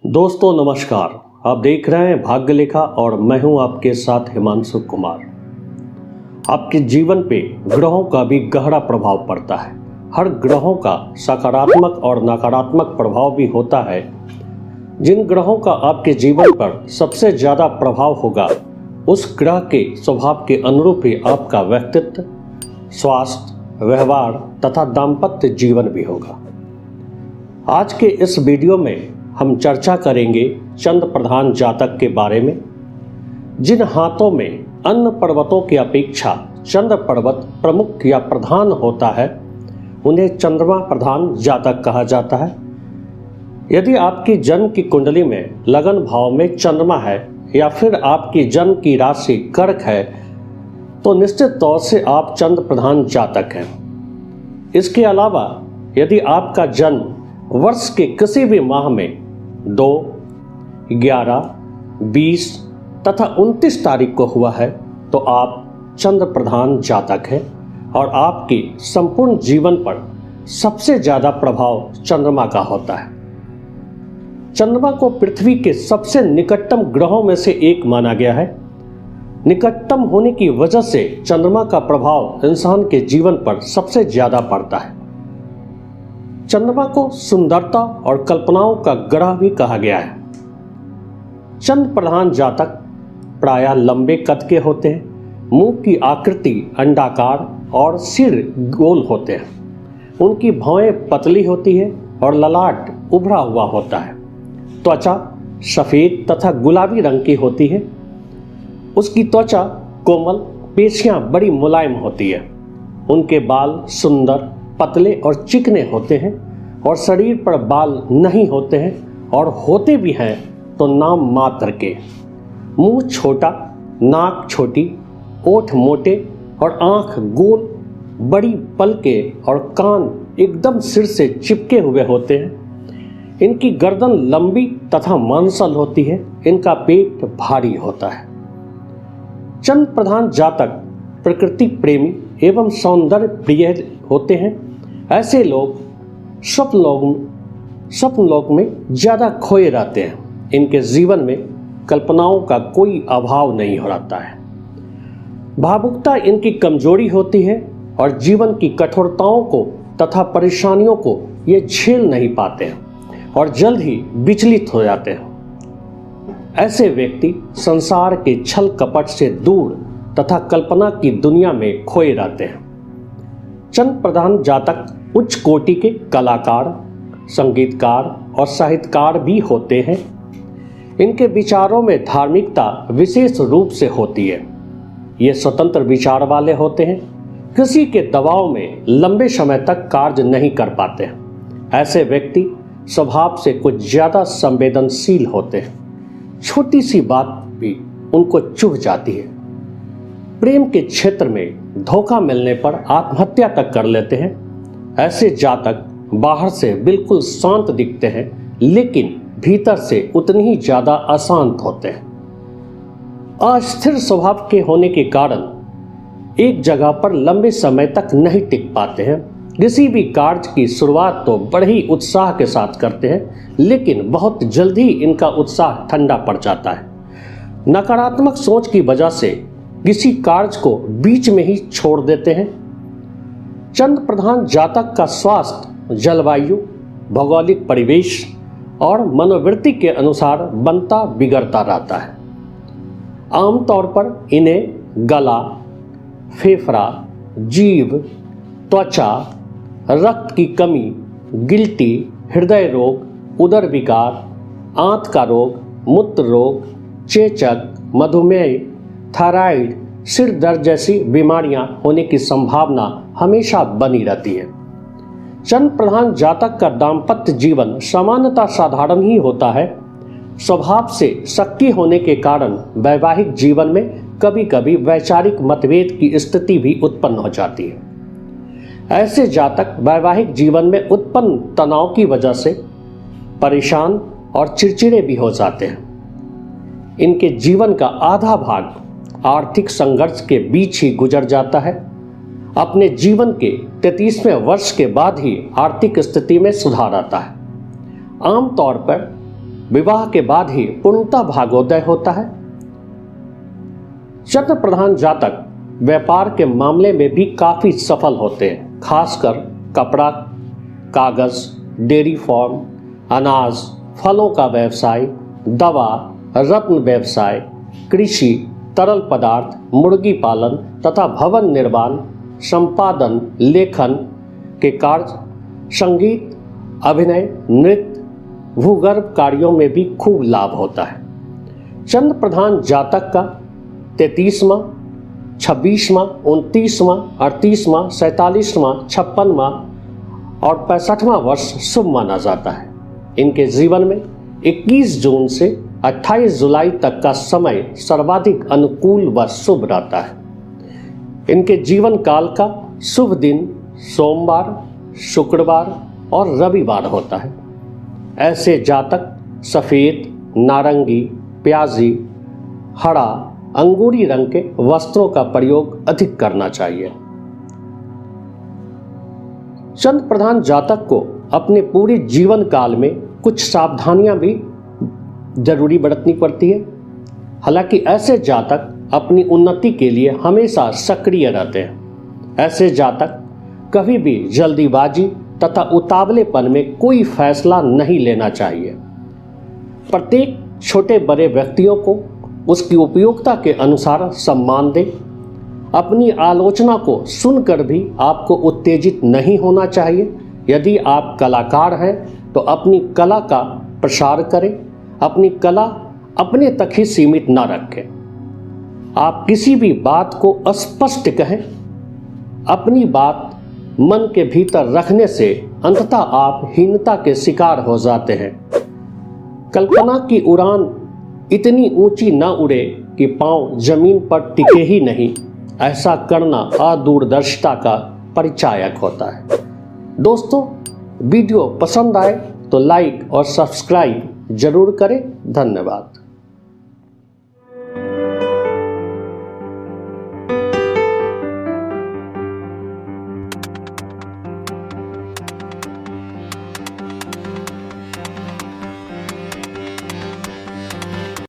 दोस्तों नमस्कार। आप देख रहे हैं भाग्य लेखा और मैं हूं आपके साथ हिमांशु कुमार। आपके जीवन पे ग्रहों का भी गहरा प्रभाव पड़ता है। हर ग्रहों का सकारात्मक और नकारात्मक प्रभाव भी होता है। जिन ग्रहों का आपके जीवन पर सबसे ज़्यादा प्रभाव होगा उस ग्रह के स्वभाव के अनुरूप ही आपका व्यक्तित्व, स्वास्थ्य, व्यवहार तथा दाम्पत्य जीवन भी होगा। आज के इस वीडियो में हम चर्चा करेंगे चंद्र प्रधान जातक के बारे में। जिन हाथों में अन्य पर्वतों की अपेक्षा चंद्र पर्वत प्रमुख या प्रधान होता है उन्हें चंद्रमा प्रधान जातक कहा जाता है। यदि आपकी जन्म की कुंडली में लगन भाव में चंद्रमा है या फिर आपकी जन्म की राशि कर्क है तो निश्चित तौर से आप चंद्र प्रधान जातक हैं। इसके अलावा यदि आपका जन्म वर्ष के किसी भी माह में 2, 11, 20 तथा 29 तारीख को हुआ है तो आप चंद्र प्रधान जातक हैं और आपके संपूर्ण जीवन पर सबसे ज़्यादा प्रभाव चंद्रमा का होता है। चंद्रमा को पृथ्वी के सबसे निकटतम ग्रहों में से एक माना गया है। निकटतम होने की वजह से चंद्रमा का प्रभाव इंसान के जीवन पर सबसे ज़्यादा पड़ता है। चंद्रमा को सुंदरता और कल्पनाओं का ग्रह भी कहा गया है। चंद्र प्रधान जातक प्रायः लंबे कद के होते हैं। मुंह की आकृति अंडाकार और सिर गोल होते हैं। उनकी भौहें पतली होती है और ललाट उभरा हुआ होता है। त्वचा सफ़ेद तथा गुलाबी रंग की होती है। उसकी त्वचा कोमल, पेशियां बड़ी मुलायम होती है। उनके बाल सुंदर, पतले और चिकने होते हैं और शरीर पर बाल नहीं होते हैं और होते भी हैं तो नाम मात्र के। मुंह छोटा, नाक छोटी, ओठ मोटे और आंख गोल, बड़ी पलकें और कान एकदम सिर से चिपके हुए होते हैं। इनकी गर्दन लंबी तथा मांसल होती है। इनका पेट भारी होता है। चंद्र प्रधान जातक प्रकृति प्रेमी एवं सौंदर्य प्रिय होते हैं। ऐसे लोग स्वप्न लोक में ज़्यादा खोए रहते हैं। इनके जीवन में कल्पनाओं का कोई अभाव नहीं हो रहता है। भावुकता इनकी कमजोरी होती है और जीवन की कठोरताओं को तथा परेशानियों को ये झेल नहीं पाते हैं और जल्द ही विचलित हो जाते हैं। ऐसे व्यक्ति संसार के छल कपट से दूर तथा कल्पना की दुनिया में खोए रहते हैं। चंद्र प्रधान जातक उच्च कोटि के कलाकार, संगीतकार और साहित्यकार भी होते हैं। इनके विचारों में धार्मिकता विशेष रूप से होती है। ये स्वतंत्र विचार वाले होते हैं। किसी के दबाव में लंबे समय तक कार्य नहीं कर पाते हैं। ऐसे व्यक्ति स्वभाव से कुछ ज़्यादा संवेदनशील होते हैं। छोटी सी बात भी उनको चुभ जाती है। प्रेम के क्षेत्र में धोखा मिलने पर आत्महत्या तक कर लेते हैं। ऐसे जातक बाहर से बिल्कुल शांत दिखते हैं लेकिन भीतर से उतनी ही ज़्यादा अशांत होते हैं। अस्थिर स्वभाव के होने के कारण एक जगह पर लंबे समय तक नहीं टिक पाते हैं। किसी भी कार्य की शुरुआत तो बड़े ही उत्साह के साथ करते हैं लेकिन बहुत जल्द ही इनका उत्साह ठंडा पड़ जाता है। नकारात्मक सोच की वजह से किसी कार्य को बीच में ही छोड़ देते हैं। चंद्र प्रधान जातक का स्वास्थ्य जलवायु, भौगोलिक परिवेश और मनोवृत्ति के अनुसार बनता बिगड़ता रहता है। आमतौर पर इन्हें गला, फेफड़ा, जीभ, त्वचा, रक्त की कमी, गिल्टी, हृदय रोग, उदर विकार, आंत का रोग, मूत्र रोग, चेचक, मधुमेह, थायराइड, सिर दर्द जैसी बीमारियां होने की संभावना हमेशा बनी रहती है। चंद्र प्रधान जातक का दाम्पत्य जीवन सामान्यतः साधारण ही होता है। स्वभाव से शक्की होने के कारण वैवाहिक जीवन में कभी कभी वैचारिक मतभेद की स्थिति भी उत्पन्न हो जाती है। ऐसे जातक वैवाहिक जीवन में उत्पन्न तनाव की वजह से परेशान और चिड़चिड़े भी हो जाते हैं। इनके जीवन का आधा भाग आर्थिक संघर्ष के बीच ही गुजर जाता है। अपने जीवन के 33वें वर्ष के बाद ही आर्थिक स्थिति में सुधार आता है। आमतौर पर विवाह के बाद ही पूर्णतः भाग्योदय होता है। चंद्र प्रधान जातक व्यापार के मामले में भी काफी सफल होते हैं, खासकर कपड़ा, कागज, डेयरी फार्म, अनाज, फलों का व्यवसाय, दवा, रत्न व्यवसाय, कृषि, तरल पदार्थ, मुर्गी पालन तथा भवन निर्माण, संपादन, लेखन के कार्य, संगीत, अभिनय, नृत्य, भूगर्भ कार्यों में भी खूब लाभ होता है। चंद्र प्रधान जातक का 33वां, 26वां, 29वां, 38वां, 47वां, 56वां और 65वां वर्ष शुभ माना जाता है। इनके जीवन में 21 जून से 28 जुलाई तक का समय सर्वाधिक अनुकूल व शुभ रहता है। इनके जीवन काल का शुभ दिन सोमवार, शुक्रवार और रविवार होता है। ऐसे जातक सफ़ेद, नारंगी, प्याजी, हरा, अंगूरी रंग के वस्त्रों का प्रयोग अधिक करना चाहिए। चंद्र प्रधान जातक को अपने पूरे जीवन काल में कुछ सावधानियां भी जरूरी बरतनी पड़ती है। हालांकि ऐसे जातक अपनी उन्नति के लिए हमेशा सक्रिय रहते हैं। ऐसे जातक कभी भी जल्दीबाजी तथा उतावलेपन में कोई फैसला नहीं लेना चाहिए। प्रत्येक छोटे बड़े व्यक्तियों को उसकी उपयोगिता के अनुसार सम्मान दें। अपनी आलोचना को सुनकर भी आपको उत्तेजित नहीं होना चाहिए। यदि आप कलाकार हैं तो अपनी कला का प्रसार करें। अपनी कला अपने तक ही सीमित न रखें। आप किसी भी बात को स्पष्ट कहें। अपनी बात मन के भीतर रखने से अंततः आप हीनता के शिकार हो जाते हैं। कल्पना की उड़ान इतनी ऊंची न उड़े कि पांव जमीन पर टिके ही नहीं। ऐसा करना अदूरदर्शिता का परिचायक होता है। दोस्तों, वीडियो पसंद आए तो लाइक और सब्सक्राइब जरूर करें। धन्यवाद।